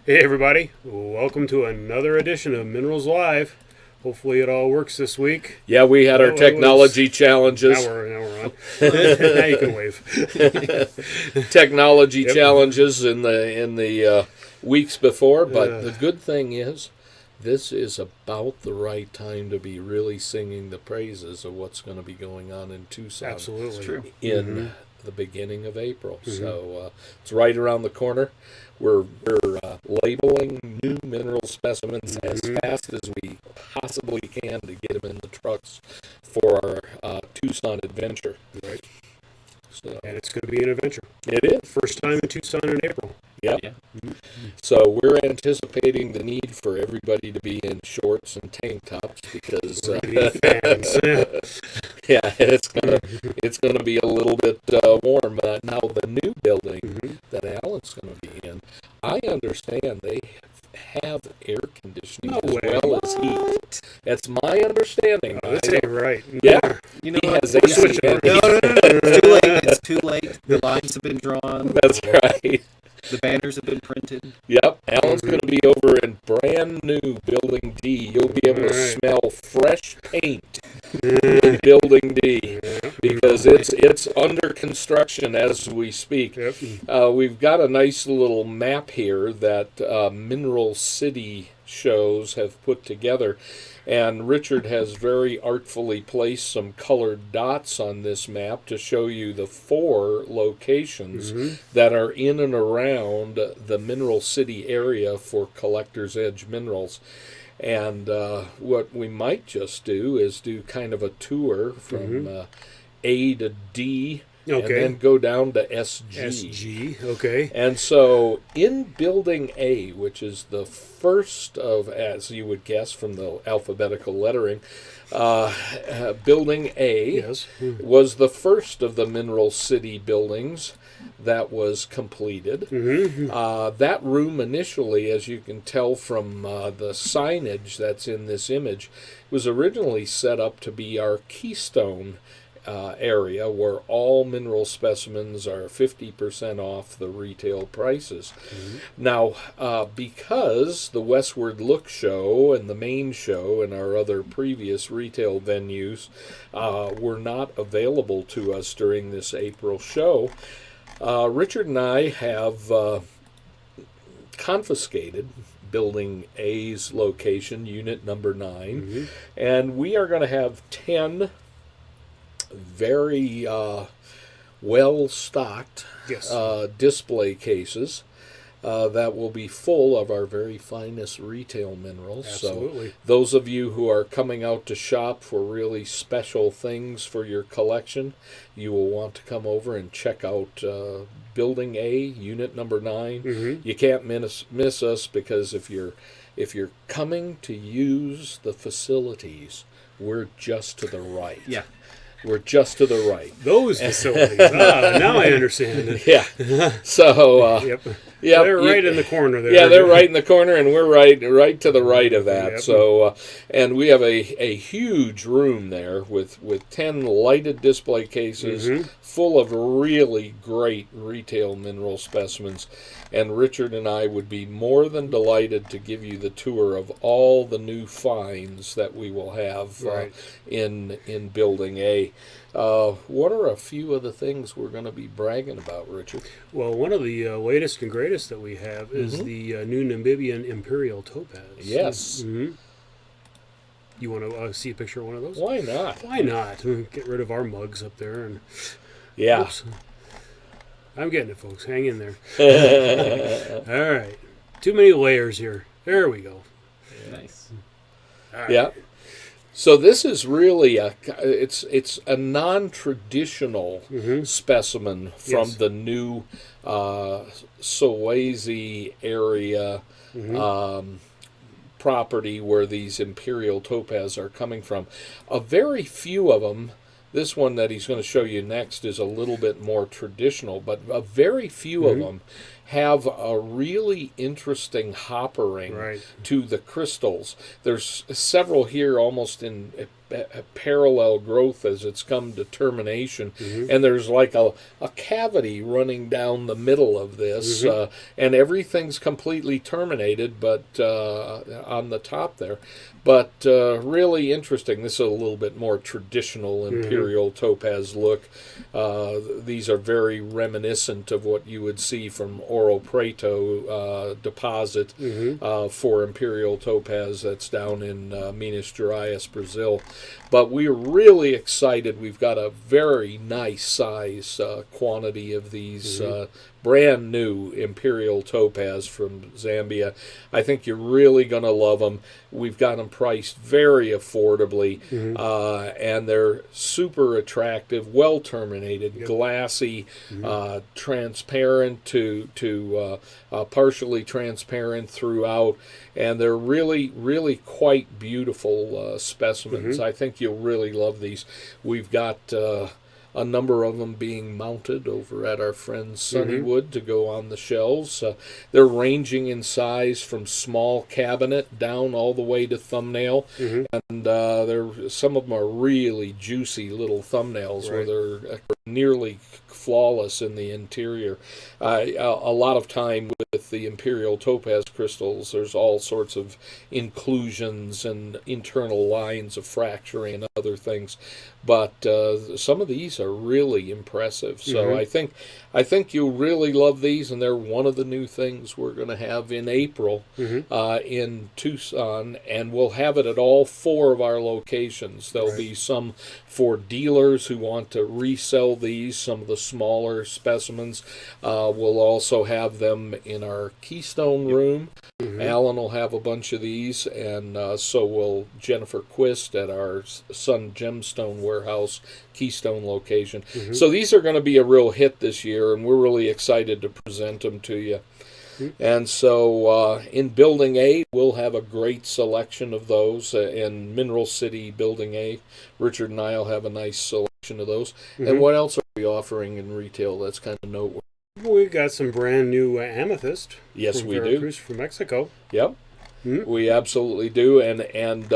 Hey everybody, welcome to another edition of Minerals Live. Hopefully it all works this week. Yeah, we had our technology challenges. Now we're on. Now you can wave. Technology challenges in the weeks before, but the good thing is, this is about the right time to be really singing the praises of what's going to be going on in Tucson. Absolutely. It's true. In the beginning of April. So it's right around the corner. We're labeling new mineral specimens as fast as we possibly can to get them in the trucks for our Tucson adventure. Right. So, And it's going to be an adventure. it is. First time in Tucson in April. Yep. Yeah. So we're anticipating the need for everybody to be in shorts and tank tops because Fans. yeah, it's gonna be a little bit warm. Now the new building that Alan's gonna be in, I understand they have air conditioning No as way. well as heat. That's my understanding. Oh, this ain't right. Yeah, You know he what? has We're AC. switching and No, heat. no, no, no. It's too late. It's too late. The lines have been drawn. That's right. The banners have been printed. Yep, Alan's going to be over in brand new Building D. You'll be able to Alright. smell fresh paint in Building D because it's under construction as we speak. Yep. We've got a nice little map here that Mineral City shows have put together. And Richard has very artfully placed some colored dots on this map to show you the 4 locations that are in and around the Mineral City area for Collector's Edge minerals. And what we might just do is do kind of a tour from A to D. Okay. And then go down to SG. SG. Okay. And so in Building A, which is the first of, as you would guess from the alphabetical lettering, Building A Yes. was the first of the Mineral City buildings that was completed. That room initially, as you can tell from the signage that's in this image, was originally set up to be our Keystone area where all mineral specimens are 50% off the retail prices. Now, because the Westward Look show and the main show and our other previous retail venues were not available to us during this April show, Richard and I have confiscated Building A's location, unit number 9, and we are going to have 10 very well-stocked Yes. display cases that will be full of our very finest retail minerals. Absolutely. So those of you who are coming out to shop for really special things for your collection, you will want to come over and check out Building A, unit number 9. You can't miss us because if you're coming to use the facilities, we're just to the right. Yeah. We're just to the right. Those facilities. Now I understand it. Yeah. So, Yep. yeah, They're right in the corner there. Yeah, they're right in the corner, and we're right to the right of that. Yep. So, and we have a huge room there with 10 lighted display cases full of really great retail mineral specimens. And Richard and I would be more than delighted to give you the tour of all the new finds that we will have in Building A. What are a few of the things we're going to be bragging about, Richard? Well, one of the latest and greatest that we have is the new Namibian Imperial Topaz. Yes. You want to see a picture of one of those? Why not? Why not? Get rid of our mugs up there. And Yeah. Oops. I'm getting it, folks. Hang in there. All right. Too many layers here. There we go. Nice. All right. Yeah. So this is really it's a non-traditional specimen from Yes. the new Solwezi area property where these Imperial Topaz are coming from. A very few of them. This one that he's going to show you next is a little bit more traditional, but a very few of them have a really interesting hoppering Right. to the crystals. There's several here almost in a parallel growth as it's come to termination, and there's like a cavity running down the middle of this, and everything's completely terminated, but on the top there. But really interesting. This is a little bit more traditional Imperial Topaz look. These are very reminiscent of what you would see from Ouro Preto deposit for Imperial Topaz that's down in Minas Gerais, Brazil. But we're really excited. We've got a very nice size quantity of these brand new Imperial Topaz from Zambia. I think you're really going to love them. We've got them priced very affordably, and they're super attractive, well terminated, glassy, transparent to partially transparent throughout, and they're really quite beautiful specimens. I think you'll really love these. We've got a number of them being mounted over at our friends Sunnywood to go on the shelves. They're ranging in size from small cabinet down all the way to thumbnail, and some of them are really juicy little thumbnails where they're nearly flawless in the interior. A lot of time with the Imperial Topaz crystals, there's all sorts of inclusions and internal lines of fracturing and other things, but some of these are really impressive. So I think you'll really love these, and they're one of the new things we're going to have in April in Tucson, and we'll have it at all 4 of our locations. There'll be some for dealers who want to resell these, some of the smaller specimens. We'll also have them in our Keystone room. Alan will have a bunch of these, and so will Jennifer Quist at our Sun Gemstone Warehouse Keystone location. So these are going to be a real hit this year, and we're really excited to present them to you. And so in Building A, we'll have a great selection of those. In Mineral City Building A, Richard and I will have a nice selection of those. And what else are we offering in retail that's kind of noteworthy? We've got some brand new amethyst. Yes, from we Veracruz, do. from Mexico. Yep, we absolutely do, and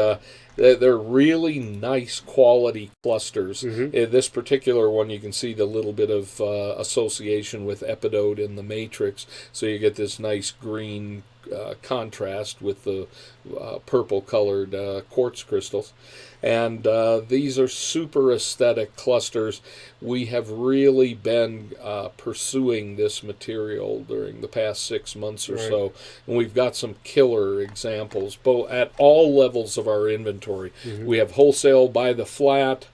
they're really nice quality clusters. This particular one, you can see the little bit of association with epidote in the matrix, so you get this nice green contrast with the purple-colored quartz crystals. And these are super aesthetic clusters. We have really been pursuing this material during the past 6 months or so, and we've got some killer examples both at all levels of our inventory. We have wholesale by the flat.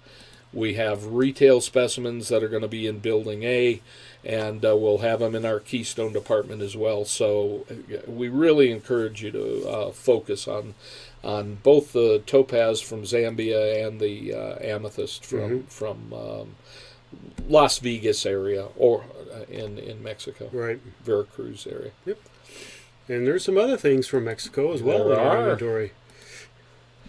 We have retail specimens that are going to be in Building A, and we'll have them in our Keystone department as well. So we really encourage you to focus on both the topaz from Zambia and the amethyst from Las Vegas area, or in Mexico, Veracruz area. Yep. And there's some other things from Mexico as well in our inventory.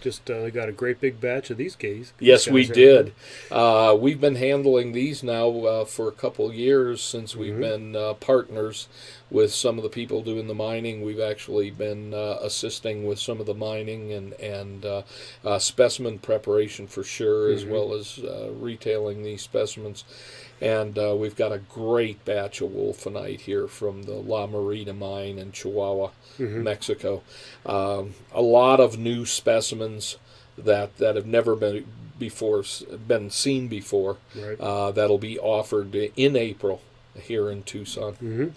Just got a great big batch of these guys. Yes, we did. We've been handling these now for a couple years since we've been partners with some of the people doing the mining. We've actually been assisting with some of the mining and specimen preparation for sure, as well as retailing these specimens. And we've got a great batch of wolfenite here from the La Marina mine in Chihuahua, Mexico. A lot of new specimens that have never been seen before. That'll be offered in April here in Tucson.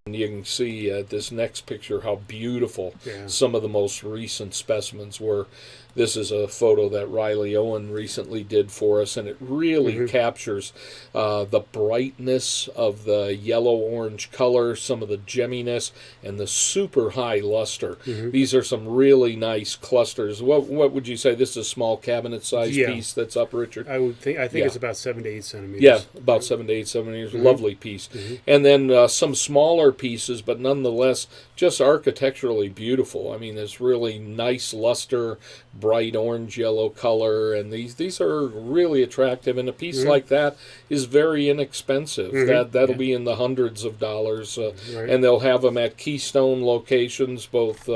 And you can see this next picture how beautiful some of the most recent specimens were. This is a photo that Riley Owen recently did for us, and it really captures the brightness of the yellow-orange color, some of the gemminess, and the super high luster. These are some really nice clusters. What would you say? This is a small cabinet-sized piece that's up, Richard? I think it's about 7 to 8 centimeters. Yeah, about 7 to 8 centimeters. Lovely piece. And then some smaller centerpieces, but nonetheless just architecturally beautiful. I mean, this really nice luster, bright orange yellow color, and these are really attractive. And a piece like that is very inexpensive. That'll be in the hundreds of dollars, and they'll have them at Keystone locations, both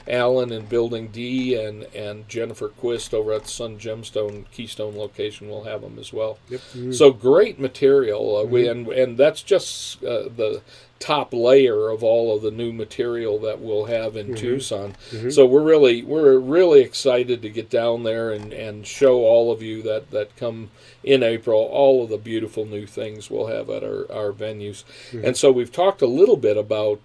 Alan in Building D and Jennifer Quist over at the Sun Gemstone Keystone location will have them as well. So great material, and that's just the top layer of all of the new material that we'll have in Tucson. So we're really excited to get down there and show all of you that come in April all of the beautiful new things we'll have at our venues. And so we've talked a little bit about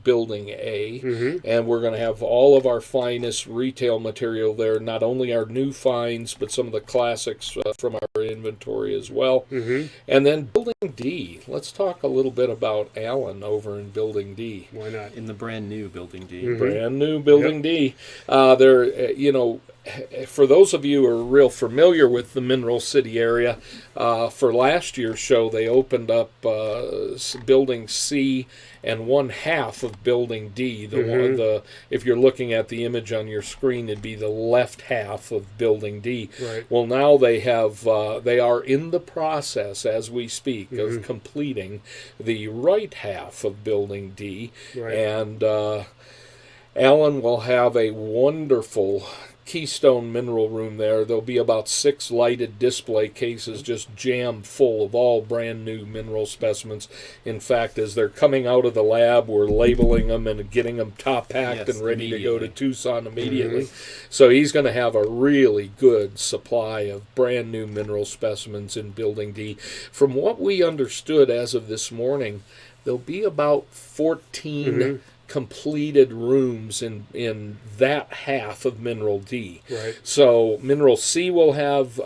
Building A, and we're going to have all of our finest retail material there, not only our new finds, but some of the classics from our inventory as well. And then Building D, let's talk a little bit about Alan over in Building D. Why not? In the brand new Building D. Brand new Building D. There, for those of you who are real familiar with the Mineral City area, for last year's show, they opened up Building C and one half of Building D. If you're looking at the image on your screen, it'd be the left half of Building D. Well, now they are in the process, as we speak, of completing the right half of Building D. And Alan will have a wonderful Keystone mineral room there. There'll be about 6 lighted display cases just jammed full of all brand new mineral specimens. In fact, as they're coming out of the lab, we're labeling them and getting them top packed and ready to go to Tucson immediately. So he's going to have a really good supply of brand new mineral specimens in Building D. From what we understood as of this morning, there'll be about 14 completed rooms in that half of Mineral D. So Mineral C will have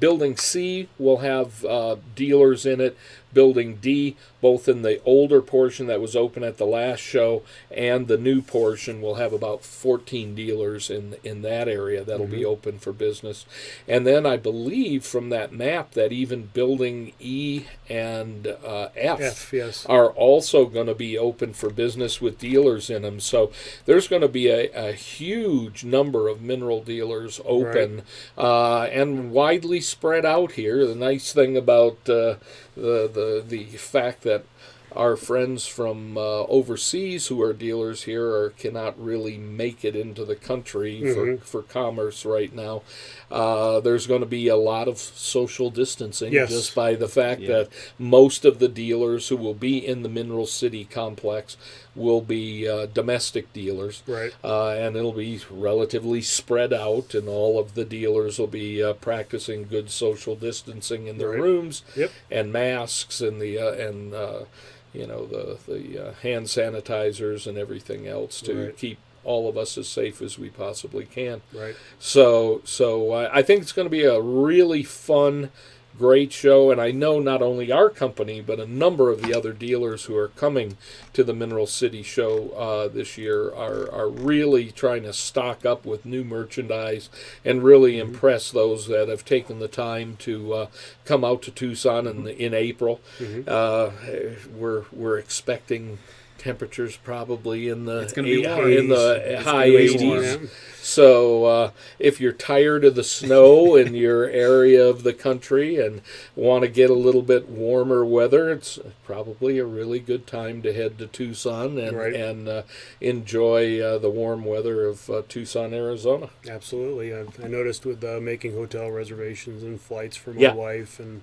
Building C will have dealers in it. Building D, both in the older portion that was open at the last show and the new portion, will have about 14 dealers in that area that'll be open for business. And then I believe from that map that even Building E and F are also going to be open for business with dealers in them. So there's going to be a huge number of mineral dealers open and widely spread out here. The nice thing about the fact that our friends from overseas who are dealers here cannot really make it into the country for commerce right now. There's going to be a lot of social distancing just by the fact that most of the dealers who will be in the Mineral City complex will be domestic dealers. And it'll be relatively spread out, and all of the dealers will be practicing good social distancing in their rooms and masks and the hand sanitizers and everything else to keep all of us as safe as we possibly can. So I think it's going to be a really fun, great show, and I know not only our company, but a number of the other dealers who are coming to the Mineral City show this year are really trying to stock up with new merchandise and really impress those that have taken the time to come out to Tucson in April. We're expecting temperatures probably in the high 80s. So if you're tired of the snow in your area of the country and want to get a little bit warmer weather, it's probably a really good time to head to Tucson and enjoy the warm weather of Tucson, Arizona. Absolutely. I noticed with making hotel reservations and flights for my wife and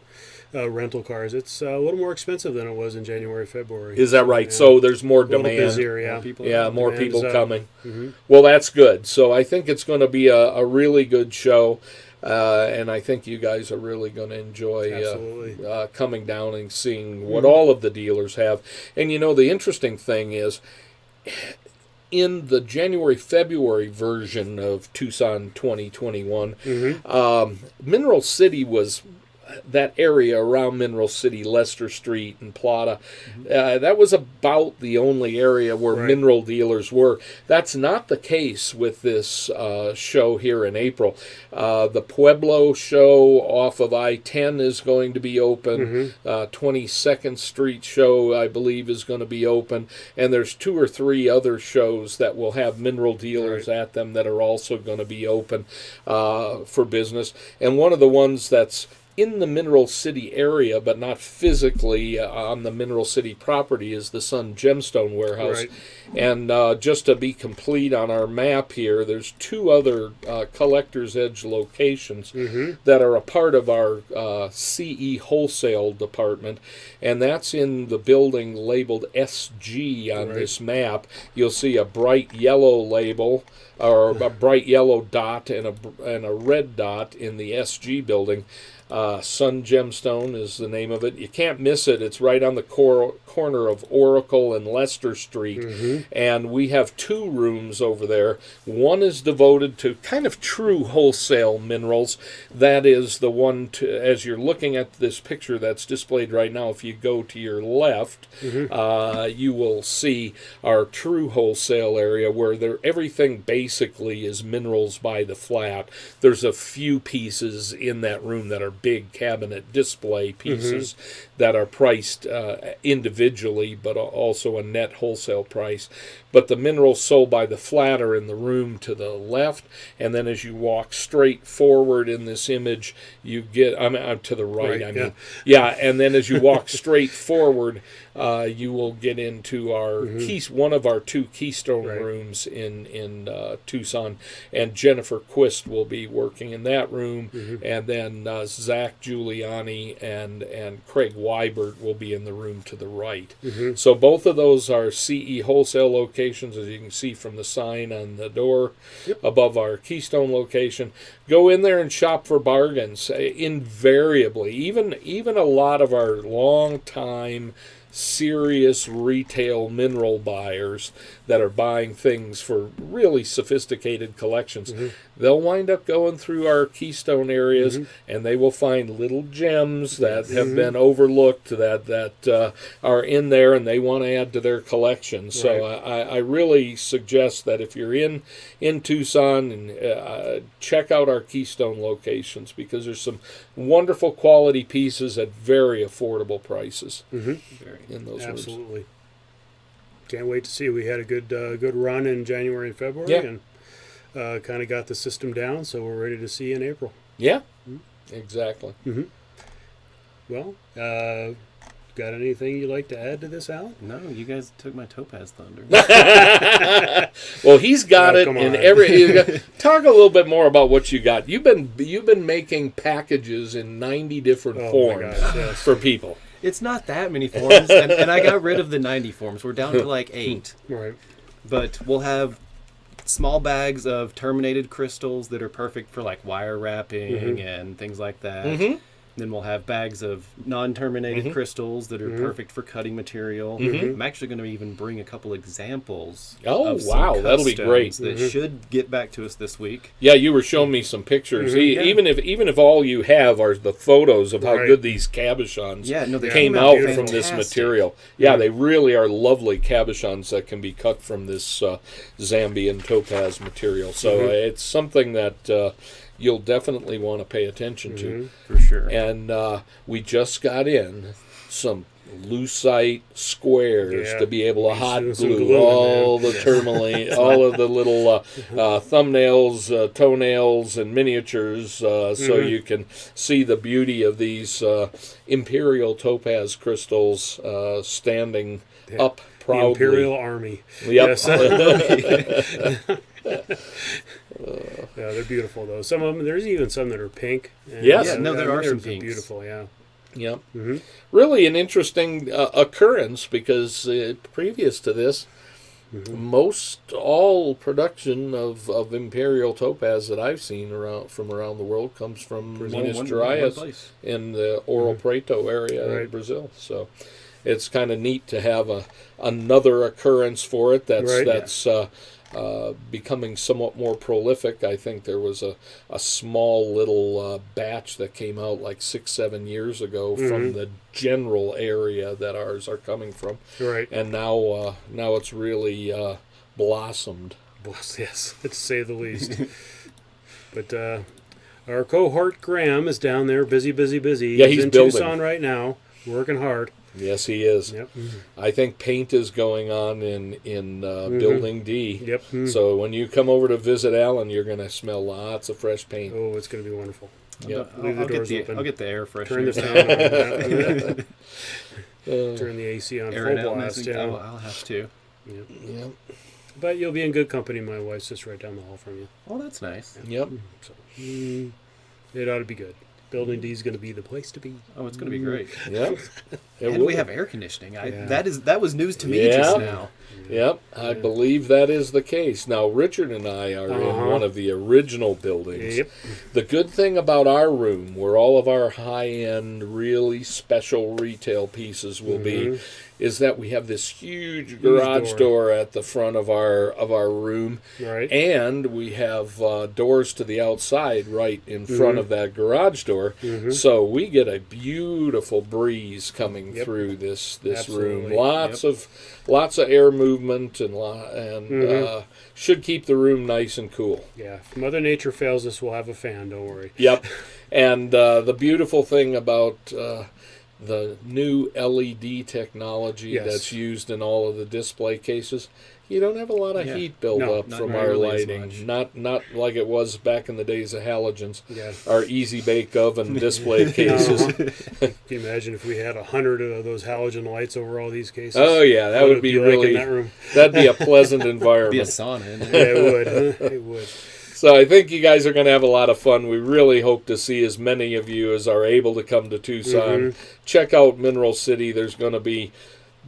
rental cars, it's a little more expensive than it was in January, February. Is that right? So there's more demand. Busier, more people coming. Well, that's good. So I think it's going to be a really good show, and I think you guys are really going to enjoy coming down and seeing what all of the dealers have. And the interesting thing is, in the January-February version of Tucson 2021, Mineral City was that area around Mineral City, Leicester Street and Plata, that was about the only area where mineral dealers were. That's not the case with this show here in April. The Pueblo show off of I-10 is going to be open. 22nd Street show, I believe, is going to be open. And there's 2 or 3 other shows that will have mineral dealers at them that are also going to be open for business. And one of the ones that's in the Mineral City area, but not physically on the Mineral City property, is the Sun Gemstone Warehouse. And just to be complete on our map here, there's 2 other Collector's Edge locations that are a part of our CE wholesale department, and that's in the building labeled SG on this map. You'll see a bright yellow label, or a bright yellow dot and a red dot in the SG building. Sun Gemstone is the name of it. You can't miss it. It's right on the corner of Oracle and Leicester Street. And we have 2 rooms over there. One is devoted to kind of true wholesale minerals. That is the one, as you're looking at this picture that's displayed right now, if you go to your left, you will see our true wholesale area where everything basically is minerals by the flat. There's a few pieces in that room that are big cabinet display pieces that are priced individually, but also a net wholesale price. But the minerals sold by the flat are in the room to the left, and then as you walk straight forward in this image, you get, to the right, and then as you walk straight forward, you will get into our one of our 2 Keystone rooms in Tucson, and Jennifer Quist will be working in that room, and then Zach Giuliani and Craig Wybert will be in the room to the right. So both of those are CE wholesale locations, as you can see from the sign on the door above our Keystone location. Go in there and shop for bargains. Invariably, even a lot of our long-time serious retail mineral buyers that are buying things for really sophisticated collections, they'll wind up going through our Keystone areas, and they will find little gems that have been overlooked that are in there, and they want to add to their collection. So I really suggest that if you're in Tucson, and check out our Keystone locations, because there's some wonderful quality pieces at very affordable prices in those rooms. Absolutely. Can't wait to see. We had a good run in January and February, and kind of got the system down, so we're ready to see in April. Yeah, exactly. Well, got anything you'd like to add to this, Alan? No, you guys took my topaz thunder. Well, he's got it come in on. every. Talk a little bit more about what you got. You've been making packages in 90 different forms for people. It's not that many forms, and I got rid of the 90 forms. We're down to like 8. Right. But we'll have small bags of terminated crystals that are perfect for like wire wrapping and things like that. Then we'll have bags of non-terminated crystals that are perfect for cutting material. I'm actually going to even bring a couple examples. Oh, wow, that'll be great. That should get back to us this week. Yeah, you were showing me some pictures. Even if all you have are the photos of how good these cabochons came out from this material. Yeah, they really are lovely cabochons that can be cut from this Zambian topaz material. So it's something that you'll definitely want to pay attention to. For sure. And we just got in some lucite squares to be able to hot glue all the tourmaline, all of the little thumbnails, toenails, and miniatures, so you can see the beauty of these Imperial Topaz crystals standing up proudly. The Imperial Army. Yep. Yes. Yeah, they're beautiful though. Some of them, there's even some that are pink. And, yes. Yeah, no, there are some pinks. Beautiful, yeah. Yep. Really an interesting occurrence, because previous to this, most all production of Imperial Topaz that I've seen from around the world comes from Minas Gerais in the Ouro Preto area of Brazil. So it's kind of neat to have another occurrence for it that's becoming somewhat more prolific. I think there was a small little batch that came out like 6-7 years ago from the general area that ours are coming from. Right. And now it's really blossomed. Yes, to say the least. But our cohort Graham is down there, busy. Yeah, he's in building. Tucson right now, working hard. Yes, he is. Yep. I think paint is going on in Building D. Yep. So when you come over to visit Alan, you're going to smell lots of fresh paint. Oh, it's going to be wonderful. Yep. Leave the doors open. I'll get the air freshener. Turn the fan on. Turn the AC on Air full blast. Yeah. I'll have to. Yep. Yep. But you'll be in good company. My wife's just right down the hall from you. Oh, that's nice. Yep. So it ought to be good. Building D is going to be the place to be. Oh, it's going to be great. Yep. And we have air conditioning. Yeah. That was news to me just now. Yep, I believe that is the case. Now, Richard and I are in one of the original buildings. Yep. The good thing about our room, where all of our high-end, really special retail pieces will be, is that we have this huge garage door at the front of our room, Right. and we have doors to the outside right in front of that garage door. So we get a beautiful breeze coming through this room. Absolutely. Lots of air movement and should keep the room nice and cool. Yeah. If Mother Nature fails us, we'll have a fan. Don't worry. Yep. And the beautiful thing about the new LED technology that's used in all of the display cases, you don't have a lot of heat build up not from our nearly as lighting. much. Not like it was back in the days of halogens. Yeah. Our easy bake oven display cases. Can you imagine if we had 100 of those halogen lights over all these cases? Oh yeah, that would be like really. in that room? That'd be a pleasant Be a environment. sauna in Yeah, there. it would. It would. So I think you guys are going to have a lot of fun. We really hope to see as many of you as are able to come to Tucson. Check out Mineral City. There's going to be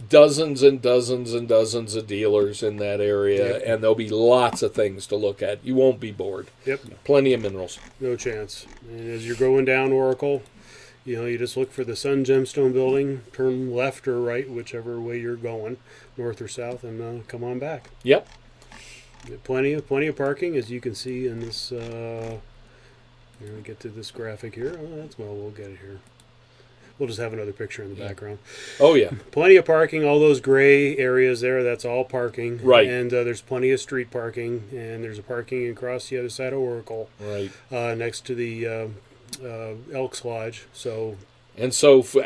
dozens and dozens and dozens of dealers in that area, and there'll be lots of things to look at. You won't be bored. Yep. Plenty of minerals. No chance. And as you're going down Oracle, you just look for the Sun Gemstone building, turn left or right, whichever way you're going, north or south, and come on back. Yep. Plenty of parking, as you can see in this. Here we get to this graphic here. Oh, we'll get it here. We'll just have another picture in the background. Oh yeah. Plenty of parking. All those gray areas there, that's all parking. Right. And there's plenty of street parking, and there's a parking across the other side of Oracle, Right. next to the Elks Lodge. So. And so, for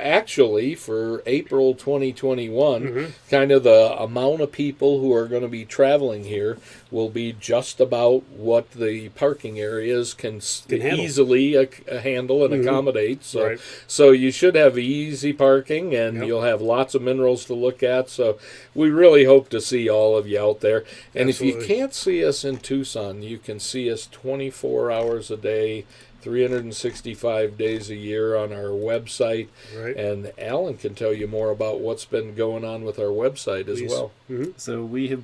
April 2021, kind of the amount of people who are going to be traveling here will be just about what the parking areas can handle. easily handle and accommodate. So, Right. so you should have easy parking, and you'll have lots of minerals to look at. So we really hope to see all of you out there. And Absolutely. if you can't see us in Tucson, you can see us 24 hours a day, 365 days a year on our website. Right. And Alan can tell you more about what's been going on with our website as Please. well. So we have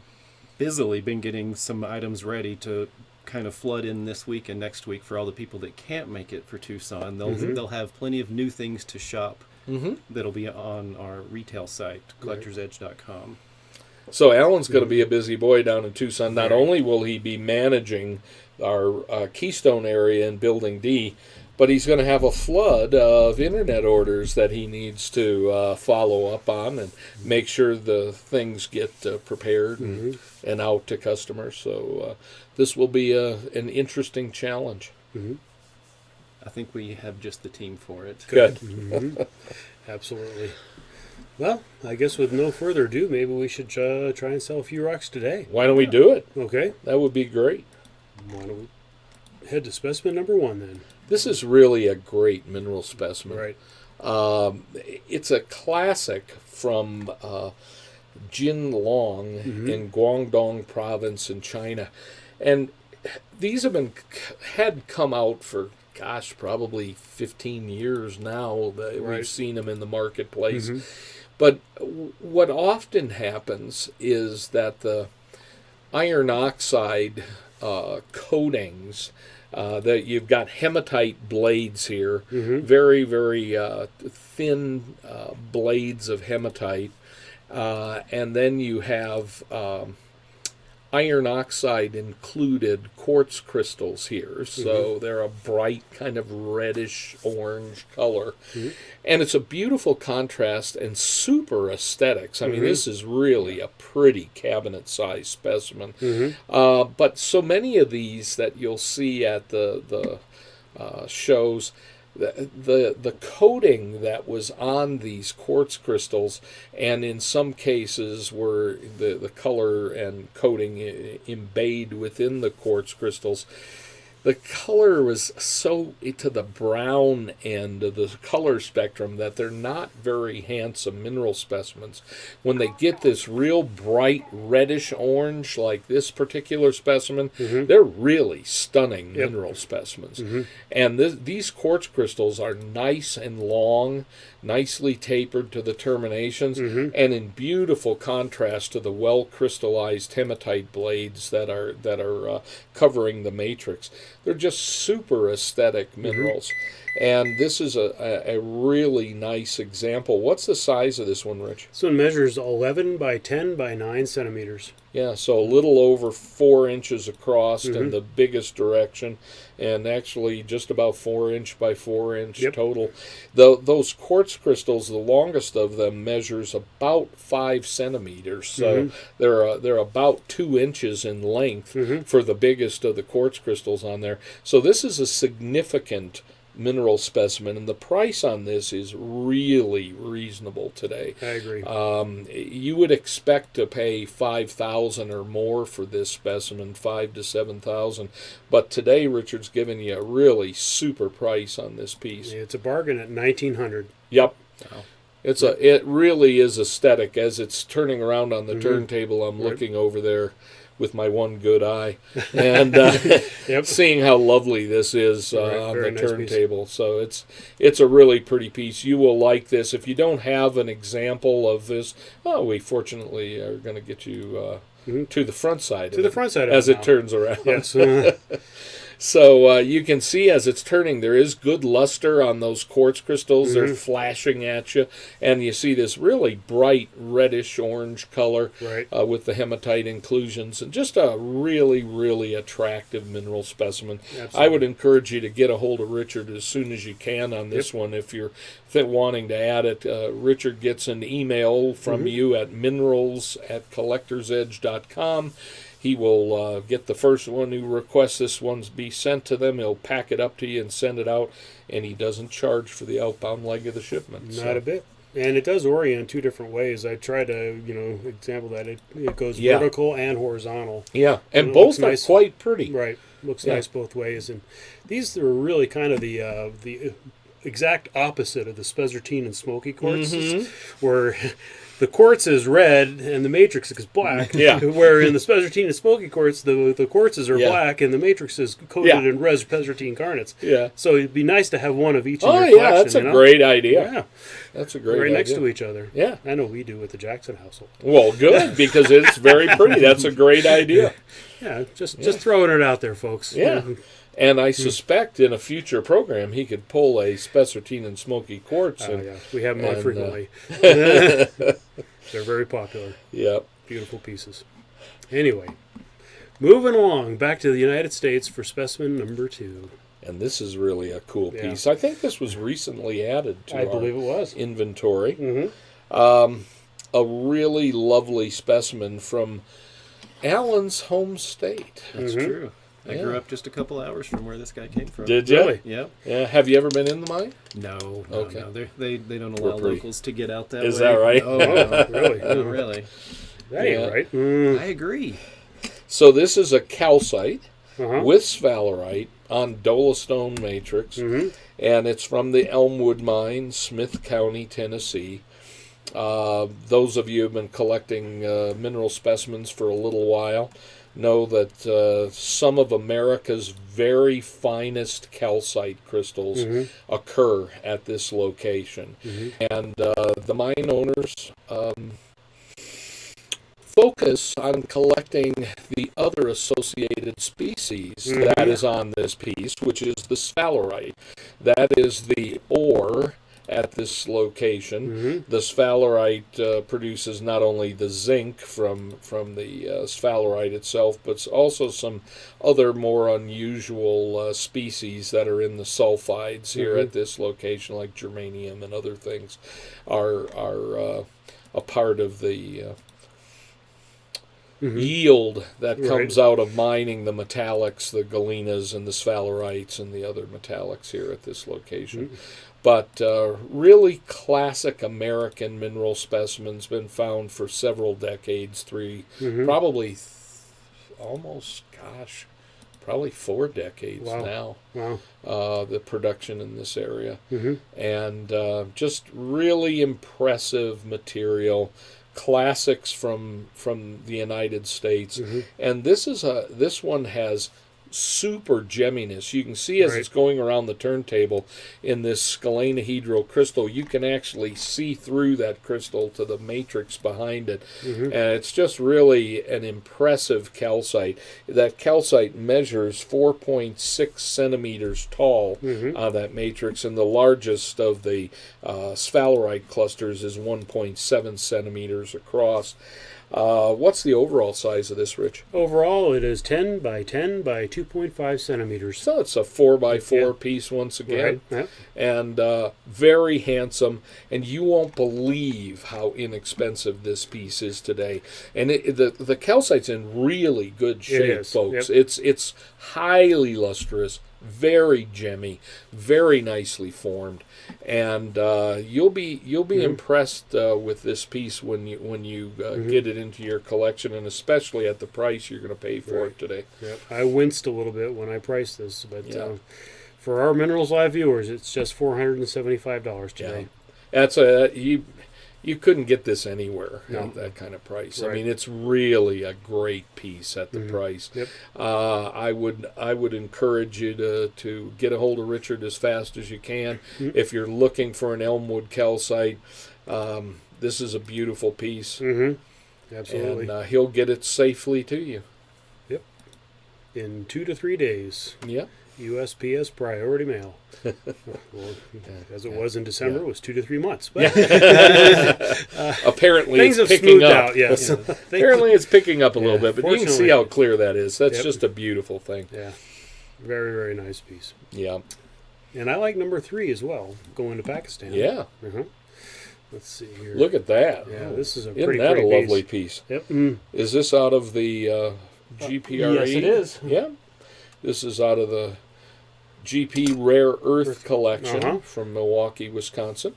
busily been getting some items ready to kind of flood in this week and next week for all the people that can't make it for Tucson. They'll have plenty of new things to shop that'll be on our retail site, collectorsedge.com. So Alan's going to be a busy boy down in Tucson. Not only will he be managing our Keystone area in Building D, but he's going to have a flood of internet orders that he needs to follow up on and make sure the things get prepared and out to customers. So this will be an interesting challenge. I think we have just the team for it. Good. Absolutely. Well, I guess with no further ado, maybe we should try and sell a few rocks today. Why don't we do it? Okay. That would be great. Why don't we head to specimen number 1 then? This is really a great mineral specimen. Right. It's a classic from Jinlong in Guangdong province in China. And these had come out for, probably 15 years now that we've seen them in the marketplace. But what often happens is that the iron oxide coatings, that you've got hematite blades here, very, very thin blades of hematite, and then you have iron oxide included quartz crystals here. So they're a bright kind of reddish orange color. And it's a beautiful contrast and super aesthetics. I mean, this is really a pretty cabinet-sized specimen. But so many of these that you'll see at the shows, the coating that was on these quartz crystals, and in some cases were the color and coating embayed within the quartz crystals, the color was so to the brown end of the color spectrum that they're not very handsome mineral specimens. When they get this real bright reddish orange like this particular specimen, they're really stunning mineral specimens. And these quartz crystals are nice and long, nicely tapered to the terminations, and in beautiful contrast to the well crystallized hematite blades that are covering the matrix. They're just super aesthetic minerals. And this is a really nice example. What's the size of this one, Rich? So it measures 11 by 10 by 9 centimeters. Yeah, so a little over 4 inches across in the biggest direction, and actually just about 4 inch by 4 inch total. Those quartz crystals, the longest of them measures about 5 centimeters. So they're about 2 inches in length for the biggest of the quartz crystals on there. So this is a significant mineral specimen, and the price on this is really reasonable today. I agree. You would expect to pay $5,000 or more for this specimen, $5,000 to $7,000, but today Richard's giving you a really super price on this piece. It's a bargain at $1,900. Yep. Wow. It really is aesthetic. As it's turning around on the turntable, I'm looking over there with my one good eye, and seeing how lovely this is on the turntable. Nice. So it's a really pretty piece. You will like this. If you don't have an example of this, we fortunately are going to get you to the front side to the front side as it turns around. Yes. So you can see as it's turning, there is good luster on those quartz crystals. They're flashing at you, and you see this really bright reddish orange color with the hematite inclusions, and just a really, really attractive mineral specimen. Absolutely. I would encourage you to get a hold of Richard as soon as you can on this one if you're wanting to add it. Richard gets an email from you at minerals@collectorsedge.com. He will get the first one who requests this one be sent to them. He'll pack it up to you and send it out, and he doesn't charge for the outbound leg of the shipment. Not a bit. And it does orient 2 different ways. I try to, example that. It goes vertical and horizontal. Yeah, and both are quite pretty. Right. Looks nice both ways. And these are really kind of the exact opposite of the spessartine and smoky quartzes, where the quartz is red and the matrix is black. Where in the spessartine and smoky quartz, the quartzes are black and the matrix is coated in red spessartine garnets. So it'd be nice to have one of each in your collection. That's a great idea. Yeah. That's a great idea. Right next to each other. Yeah. I know we do with the Jackson household. Well, good, because it's very pretty. That's a great idea. Yeah, just throwing it out there, folks. Yeah. And I suspect in a future program he could pull a spessartine and smoky quartz. We have them on frequently. They're very popular. Yep. Beautiful pieces. Anyway, moving along back to the United States for specimen number 2. And this is really a cool piece. I think this was recently added to our inventory. A really lovely specimen from Alan's home state. That's true. I grew up just a couple hours from where this guy came from. Did you? Really? Yeah. Yeah. Have you ever been in the mine? No. Okay. No. They don't allow locals to get out that way. Is that right? Oh, no, really? No, really. That ain't right. I agree. So this is a calcite with sphalerite on dolostone matrix, and it's from the Elmwood Mine, Smith County, Tennessee. Those of you who have been collecting mineral specimens for a little while know that some of America's very finest calcite crystals occur at this location. And the mine owners focus on collecting the other associated species that is on this piece, which is the sphalerite. That is the ore at this location. The sphalerite produces not only the zinc from the sphalerite itself, but also some other more unusual species that are in the sulfides here at this location, like germanium and other things, are a part of the yield that comes out of mining the metallics, the galenas and the sphalerites and the other metallics here at this location. But really classic American mineral specimens, been found for several decades, probably probably 4 decades now. Wow. The production in this area. And just really impressive material. Classics from the United States, and this one has super gemminess. You can see as it's going around the turntable in this scalenahedral crystal, you can actually see through that crystal to the matrix behind it, and it's just really an impressive calcite. That calcite measures 4.6 centimeters tall on that matrix, and the largest of the sphalerite clusters is 1.7 centimeters across. What's the overall size of this, Rich? Overall, it is 10 by 10 by 2.5 centimeters. So it's a 4x4 piece once again. And very handsome. And you won't believe how inexpensive this piece is today. And the calcite's in really good shape, folks. It's highly lustrous, very gemmy, very nicely formed, and you'll be impressed with this piece when you get it into your collection, and especially at the price you're going to pay for it today. I winced a little bit when I priced this, but for our Minerals Live viewers, it's just $475 today. That's you couldn't get this anywhere at that kind of price. I mean, it's really a great piece at the price. I would encourage you to get a hold of Richard as fast as you can. If you're looking for an Elmwood calcite, this is a beautiful piece. Absolutely. And he'll get it safely to you. In 2 to 3 days. USPS priority mail. As it was in December, it was 2 to 3 months. But apparently, things it's have picking up. Out, yes. Apparently, it's picking up a little bit, but you can see how clear that is. That's just a beautiful thing. Very, very nice piece. And I like number 3 as well, going to Pakistan. Let's see here. Look at that. This is a Isn't pretty that a piece. lovely piece? Is this out of the GPRE? Yes, it is. This is out of the GP Rare Earth Collection from Milwaukee, Wisconsin.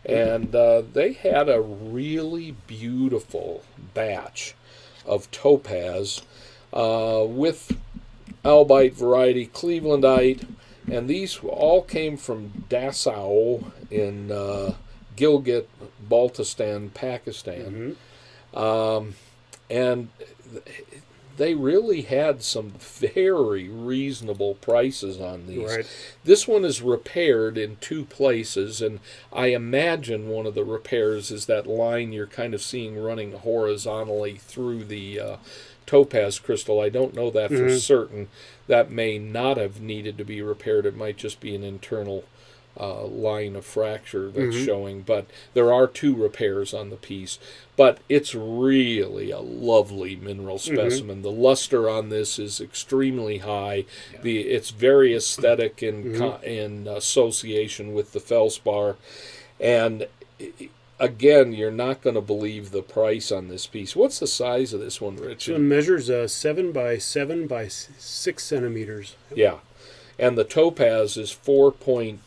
And they had a really beautiful batch of topaz with albite variety, Clevelandite, and these all came from Dassault in Gilgit, Baltistan, Pakistan. And they really had some very reasonable prices on these. This one is repaired in 2 places, and I imagine one of the repairs is that line you're kind of seeing running horizontally through the topaz crystal. I don't know that for certain. That may not have needed to be repaired. It might just be an internal line of fracture that's showing, but there are 2 repairs on the piece. But it's really a lovely mineral specimen. The luster on this is extremely high. It's very aesthetic in association with the felspar, and again, you're not going to believe the price on this piece. What's the size of this one, Rich? This one measures 7 by 7 by 6 centimeters. And the topaz is 4.2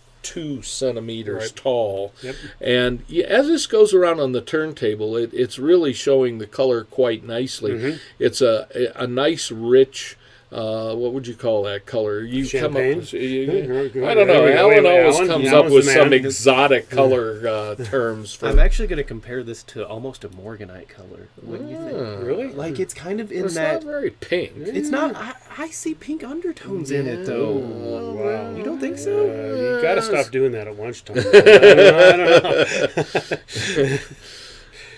centimeters tall. And as this goes around on the turntable, it's really showing the color quite nicely. It's a nice, rich, what would you call that color? Champagne? I don't know. Alan always comes up with some exotic color terms. I'm actually going to compare this to almost a morganite color. What do you think? Really? Like, it's kind of in it's that... not very pink. It's not... I see pink undertones in it, though. Wow. You don't think so? You got to stop doing that at lunchtime. I don't know.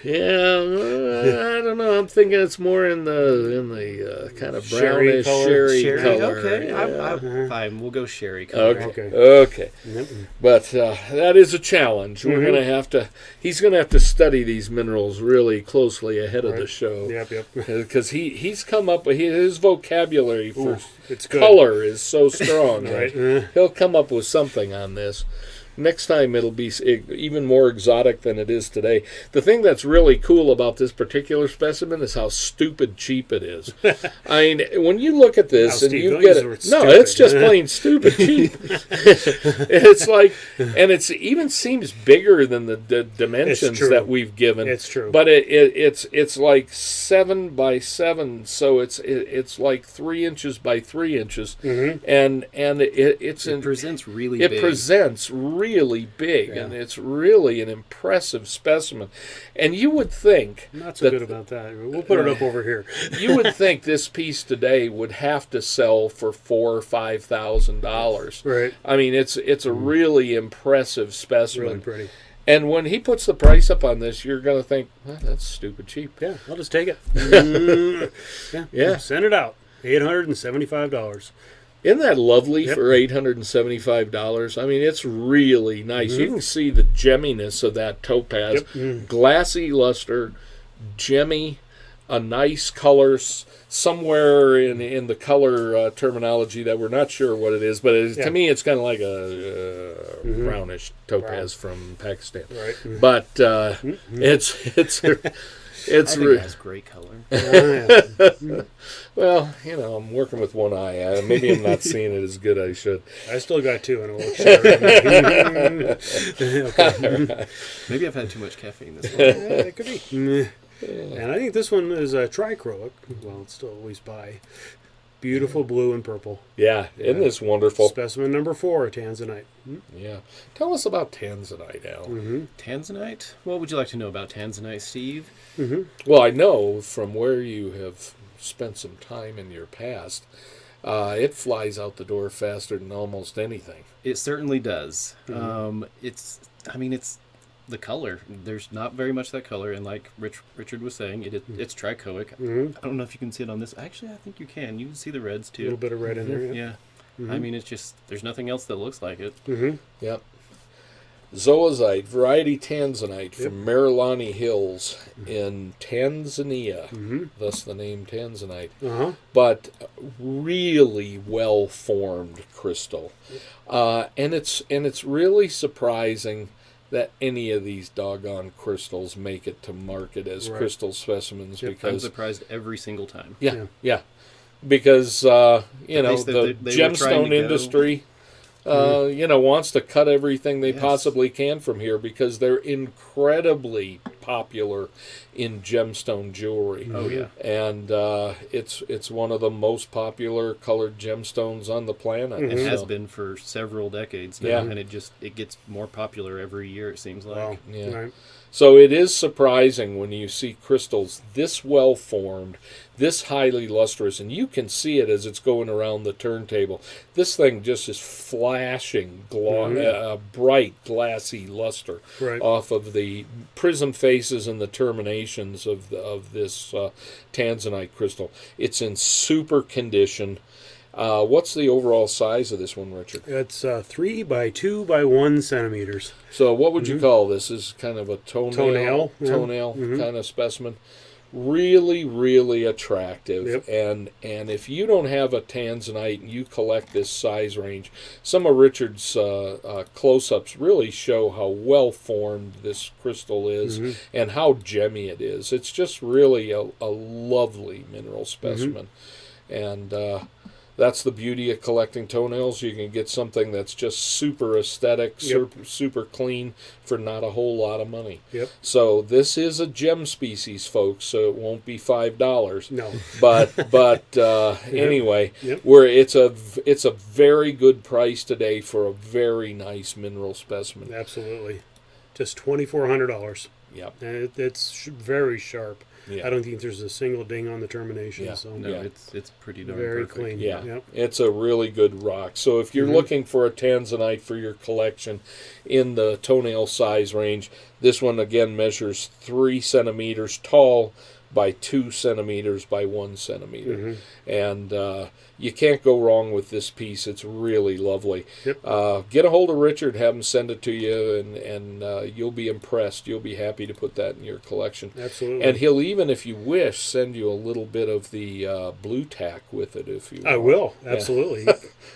I don't know. I'm thinking it's more in the kind of Sherry brownish color. sherry color. Okay, Yeah. fine. We'll go sherry color. Okay. Yep. But that is a challenge. We're gonna have to. He's gonna have to study these minerals really closely ahead of the show. Yep. Because he's come up with his vocabulary for It's good. color is so strong. Right. He'll come up with something on this. Next time it'll be even more exotic than it is today. The thing that's really cool about this particular specimen is how stupid cheap it is. I mean, when you look at this and you get it, no, it's just plain stupid cheap. It's like, and it even seems bigger than the dimensions that we've given. It's true, but it's like 7 by 7, so it's like 3 inches by 3 inches, and it presents really. It big. presents really big, and it's really an impressive specimen. And you would think I'm not so good about that. We'll put it up over here. You would think this piece today would have to sell for $4,000 or $5,000. Right. I mean, it's a really impressive specimen. Really pretty. And when he puts the price up on this, you're going to think, that's stupid cheap. Yeah, I'll just take it. Yeah. Send it out. $875. Isn't that lovely for $875? I mean, it's really nice. You can see the gemminess of that topaz. Glassy luster, gemmy, a nice color, somewhere in the color terminology that we're not sure what it is, but to me it's kind of like a brownish topaz from Pakistan. Right. But it's I think it has great color. Well, I'm working with one eye. Maybe I'm not seeing it as good as I should. I still got two, and it will share. Maybe I've had too much caffeine this morning. It could be. And I think this one is a trichroic. Well, it's still always by. Beautiful blue and purple. Yeah, isn't this wonderful? Specimen number 4, Tanzanite. Yeah. Tell us about Tanzanite, Al. Tanzanite? What would you like to know about Tanzanite, Steve? Well, I know from where you have spent some time in your past, it flies out the door faster than almost anything. It certainly does. It's the color. There's not very much of that color, and like Richard was saying, it's trichoic. I don't know if you can see it on this. Actually, I think you can. You can see the reds too. A little bit of red in there. Yeah. I mean, it's just, there's nothing else that looks like it. Yep. Zoazite, variety Tanzanite from Marilani Hills in Tanzania, thus the name Tanzanite. But really well-formed crystal. And it's really surprising that any of these doggone crystals make it to market as crystal specimens. Because I'm surprised every single time. Yeah. Because, the they gemstone industry... wants to cut everything they possibly can from here because they're incredibly popular in gemstone jewelry. Oh yeah, and it's one of the most popular colored gemstones on the planet. It has been for several decades now, and it gets more popular every year. It seems like. Wow. Yeah. Right. So it is surprising when you see crystals this well formed, this highly lustrous, and you can see it as it's going around the turntable. This thing just is flashing bright, glassy luster off of the prism faces and the terminations of this Tanzanite crystal. It's in super condition. What's the overall size of this one, Richard? It's 3 by 2 by 1 centimeters. So what would you call this? This is kind of a toenail yeah. kind of specimen. Really, really attractive. And if you don't have a Tanzanite and you collect this size range, some of Richard's close-ups really show how well-formed this crystal is and how gemmy it is. It's just really a lovely mineral specimen. And that's the beauty of collecting toenails. You can get something that's just super aesthetic, super clean for not a whole lot of money. So this is a gem species, folks, so it won't be $5. No. But anyway, where it's a very good price today for a very nice mineral specimen. Absolutely. Just $2,400. Yep. And it's very sharp. Yeah. I don't think there's a single ding on the termination. Yeah. So No, Yeah. it's pretty darn very perfect. clean. Yeah, Yep. it's a really good rock. So if you're looking for a Tanzanite for your collection in the toenail size range, this one again measures 3 centimeters tall by 2 centimeters by 1 centimeter. And you can't go wrong with this piece. It's really lovely. Yep. Get a hold of Richard, have him send it to you, and you'll be impressed. You'll be happy to put that in your collection. Absolutely. And he'll even, if you wish, send you a little bit of the blue tack with it if you want. I will. Absolutely.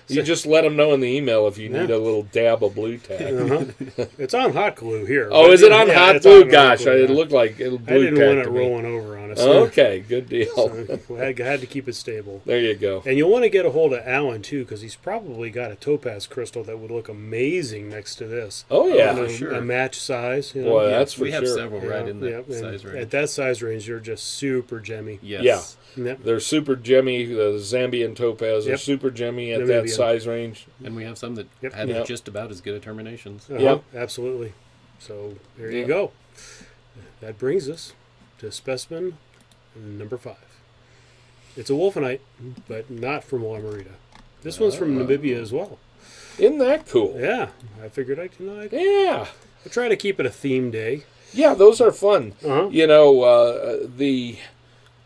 You just let him know in the email if you need Yeah. a little dab of blue tack. It's on hot glue here. Oh, but is it on yeah, hot it's glue? on hot Gosh, glue, it yeah. looked like blue I didn't tack want it to me. rolling over on us. Okay, good deal. So I had to keep it stable. There you go. And you'll want to get a hold of Alan, too, because he's probably got a topaz crystal that would look amazing next to this. Oh, yeah. And sure. a match size. You know? Boy, that's for We have sure. several right in that Yep, and size range. At that size range, they're just super gemmy. Yes. Yeah. Yep. They're super gemmy. The Zambian topaz are Yep. super gemmy at that Namibian. size range. And we have some that Yep. have Yep. just about as good a terminations. Yep. Absolutely. So there Yeah. you go. That brings us to specimen number 5. It's a wolfenite, but not from Lamarita. This one's from Namibia as well. Isn't that cool? Yeah, I figured I'd Yeah. try to keep it a theme day. Yeah, those are fun. Uh-huh. You know, the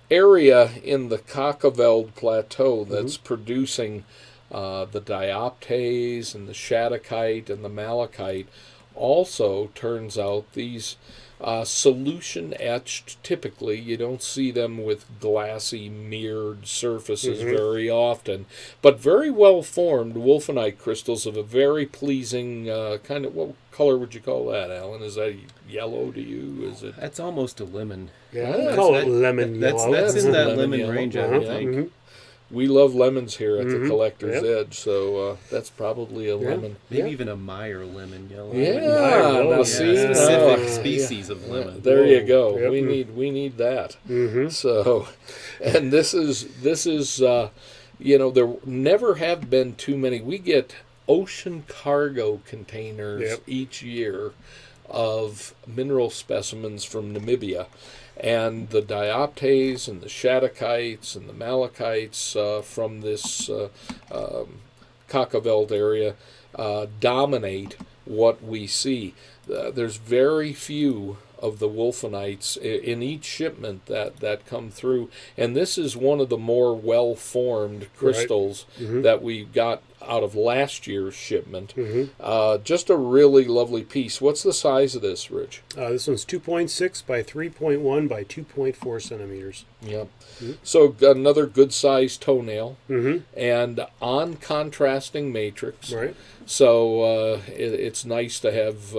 area in the Kakaveld Plateau that's producing the dioptase and the shadokite and the malachite also turns out these solution etched. Typically, you don't see them with glassy mirrored surfaces very often, but very well formed wolfenite crystals of a very pleasing kind of. What color would you call that, Alan? Is that yellow to you? Is it? That's almost a lemon. Yeah, Ah, I call it that- lemon That's yellow. in that Lemon lemon yellow. range, I would Uh-huh. think. We love lemons here at the Collector's Yep. Edge, so that's probably a lemon. Maybe even a Meyer lemon yellow. Yeah, Meyer now lemon. see, Yeah. Specific now- species of lemon. There you go. Yep. We need that. Mm-hmm. So, and this is there never have been too many. We get ocean cargo containers Yep. each year of mineral specimens from Namibia. And the dioptase and the shadokites and the malachites from this Kakaveld area dominate what we see. There's very few of the wolfenites in each shipment that come through, and this is one of the more well-formed crystals that we got out of last year's shipment. Just a really lovely piece. What's the size of this, Rich? This one's 2.6 by 3.1 by 2.4 centimeters. Yep. So another good-sized toenail, Mm-hmm. and on contrasting matrix. Right. So it's nice to have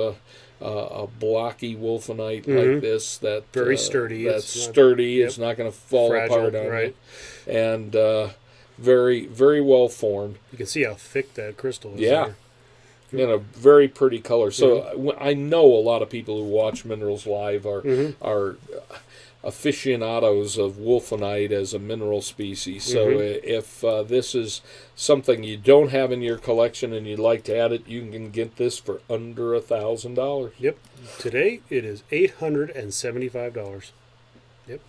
a blocky wolfenite like this that Very sturdy. That's It's not- sturdy. yep. It's not going to fall Fragile, apart on right. you. And very, very well formed. You can see how thick that crystal is. Yeah. There. In a very pretty color. So I know a lot of people who watch Minerals Live are aficionados of wolfenite as a mineral species. So if this is something you don't have in your collection and you'd like to add it, you can get this for under $1,000. Yep. Today it is $875. Yep.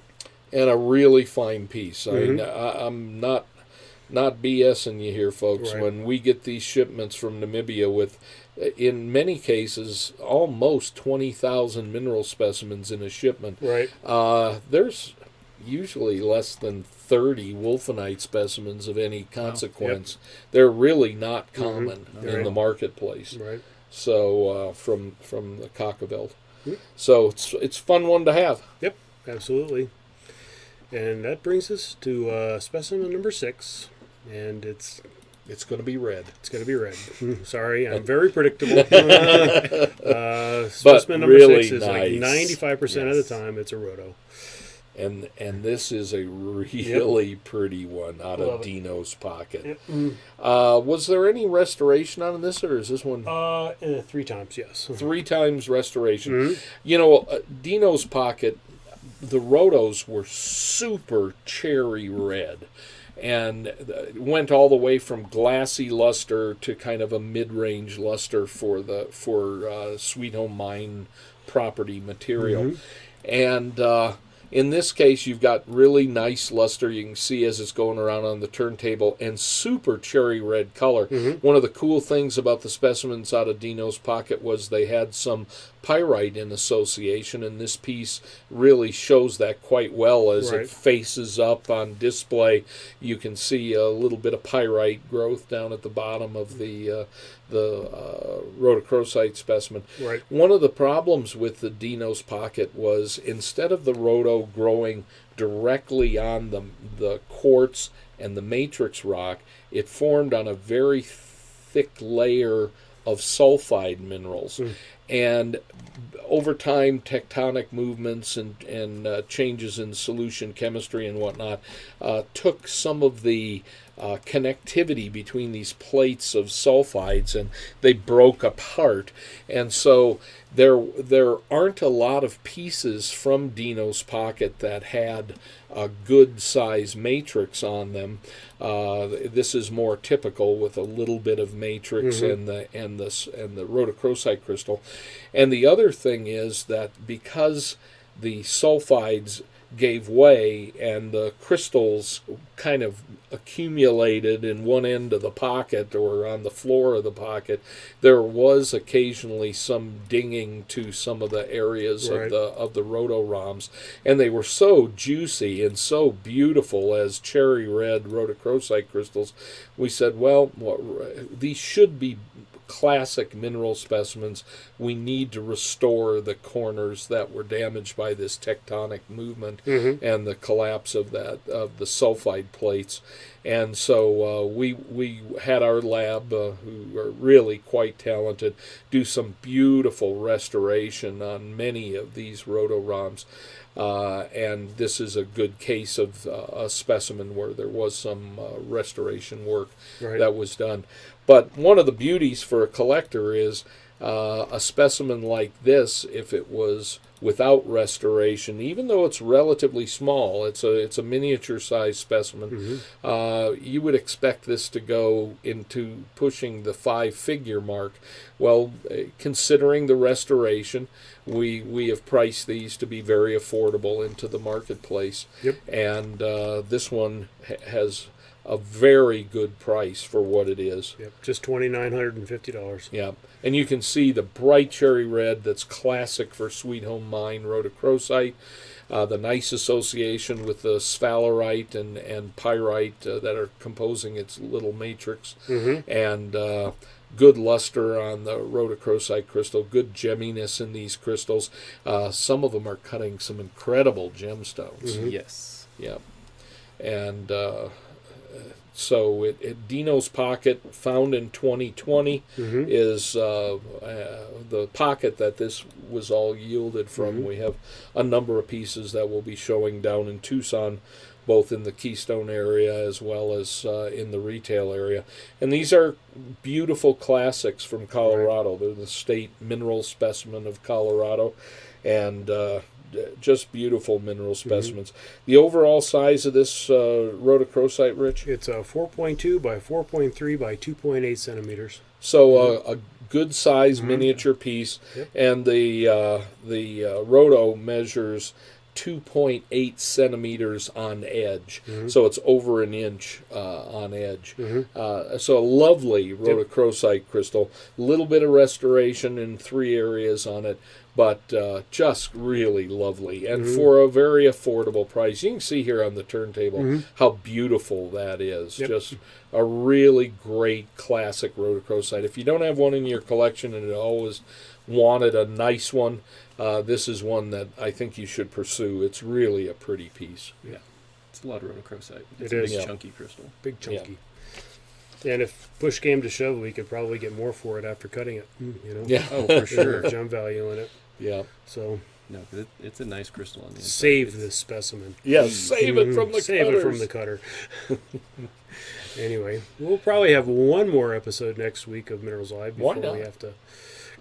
And a really fine piece. I mean, I'm not BSing you here, folks. Right. When we get these shipments from Namibia with, in many cases, almost 20,000 mineral specimens in a shipment, Right. there's usually less than 30 wolfenite specimens of any consequence. They're really not common in Right. the marketplace. Right. So from the Kakaveld. So it's a fun one to have. Yep. Absolutely. And that brings us to specimen number 6, and it's going to be red. going to be red. Sorry, I'm very predictable. Specimen number really 6 is nice. like 95% of Yes. the time it's a Rhodo. And this is a really pretty one out Love of it. Dino's pocket. Yep. Was there any restoration on this, or is this one 3 times, yes. 3 times restoration? You know, Dino's pocket, the Rhodos were super cherry red, and went all the way from glassy luster to kind of a mid-range luster for Sweet Home Mine property material, and In this case, you've got really nice luster. You can see as it's going around on the turntable, and super cherry red color. One of the cool things about the specimens out of Dino's pocket was they had some pyrite in association, and this piece really shows that quite well as it faces up on display. You can see a little bit of pyrite growth down at the bottom of the Rhodochrosite specimen. Right. One of the problems with the Dino's pocket was instead of the rhodo growing directly on the quartz and the matrix rock, it formed on a very thick layer of sulfide minerals. And over time, tectonic movements and changes in solution chemistry and whatnot took some of the connectivity between these plates of sulfides, and they broke apart. And so there aren't a lot of pieces from Dino's pocket that had a good size matrix on them. This is more typical with a little bit of matrix and the rhodochrosite crystal. And the other thing is that because the sulfides gave way and the crystals kind of accumulated in one end of the pocket or on the floor of the pocket, there was occasionally some dinging to some of the areas of the rhodoroms, and they were so juicy and so beautiful as cherry red rhodochrosite crystals. We said, well, these should be classic mineral specimens. We need to restore the corners that were damaged by this tectonic movement and the collapse of the sulfide plates. And so we had our lab, who are really quite talented, do some beautiful restoration on many of these rhodoroms. And this is a good case of a specimen where there was some restoration work that was done. But one of the beauties for a collector is a specimen like this, if it was without restoration, even though it's relatively small, it's a miniature size specimen, you would expect this to go into pushing the 5-figure mark. Well, considering the restoration, we have priced these to be very affordable into the marketplace. And this one has a very good price for what it is. Just $2,950. Yeah, and you can see the bright cherry red that's classic for Sweet Home Mine rhodochrosite, the nice association with the sphalerite and pyrite that are composing its little matrix, and good luster on the rhodochrosite crystal, good gemminess in these crystals. Some of them are cutting some incredible gemstones. Yes. Yeah, and so Dino's pocket, found in 2020, is the pocket that this was all yielded from. We have a number of pieces that we'll be showing down in Tucson, both in the Keystone area as well as in the retail area. And these are beautiful classics from Colorado. They're the state mineral specimen of Colorado, and just beautiful mineral specimens. The overall size of this rhodochrosite, Rich? It's a 4.2 by 4.3 by 2.8 centimeters. So a good size miniature piece, and the rhodo measures 2.8 centimeters on edge, so it's over an inch on edge. So a lovely rhodochrosite crystal. A little bit of restoration in 3 areas on it, but just really lovely, and for a very affordable price. You can see here on the turntable how beautiful that is. Just a really great classic rhodochrosite. If you don't have one in your collection and always wanted a nice one, this is one that I think you should pursue. It's really a pretty piece. Yeah, it's a lot of rhodochrosite. It's a big chunky crystal. Big chunky. And if push came to shove, we could probably get more for it after cutting it. Yeah. Oh, for sure. Gem value in it. Yeah. So no, because it's a nice crystal on the inside. Save this specimen. Yeah, save it from the Save it from the cutter. Anyway, we'll probably have one more episode next week of Minerals Live before we have to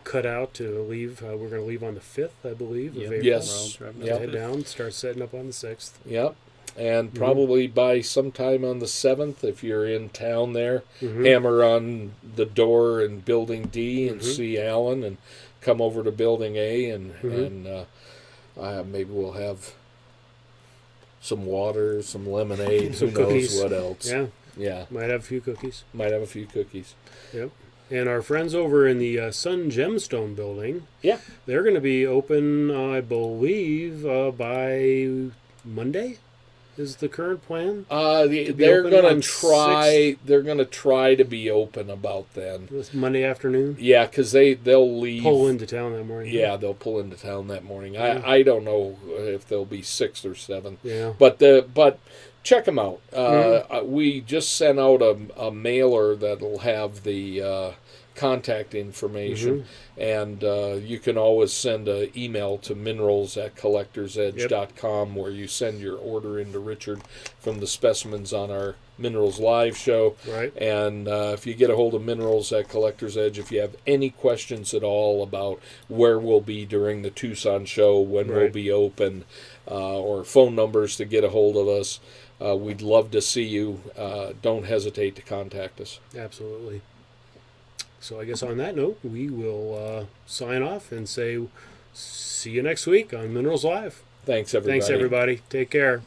cut out to leave. We're going to leave on the 5th, I believe, of April. Yes. Head down, start setting up on the 6th. Yep. And probably by sometime on the 7th, if you're in town there, hammer on the door in Building D and see Alan, and come over to Building A, and maybe we'll have some water, some lemonade, Some who cookies. knows what else. Yeah, Yeah, might have a few cookies. might have a few cookies. Yep. And our friends over in the Sun Gemstone building, Yeah. they're going to be open, I believe, by Monday. Is the current plan? be They're open gonna on try. They're gonna try to be open about then. This Monday afternoon. Yeah, because they'll leave. Pull into town that morning. Yeah, they'll pull into town that morning. Yeah. I don't know if they'll be 6th or 7th. Yeah. But check them out. Mm-hmm. We just sent out a mailer that'll have the contact information, and you can always send an email to minerals@collectorsedge.com where you send your order into Richard from the specimens on our Minerals Live show. Right. And if you get a hold of Minerals at Collector's Edge, if you have any questions at all about where we'll be during the Tucson show, when we'll Right. be open, or phone numbers to get a hold of us, we'd love to see you. Don't hesitate to contact us. Absolutely. So I guess on that note, we will sign off and say see you next week on Minerals Live. Thanks, everybody. Thanks, everybody. Take care.